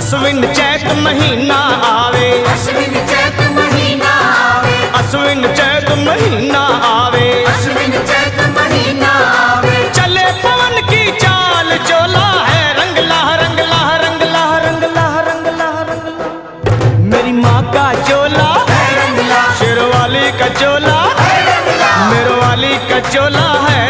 अश्विन चैत महीना आवे, अश्विन चैत महीना आवे, अश्विन चैत महीना आवे, अश्विन चैत महीना आवे। चले पवन की चाल चोला है रंगला रंगला रंगला रंगला रंगला रंगला। मेरी माँ का चोला है रंगला, शेरवाली का चोला, है रंगला, मेरवाली का चोला है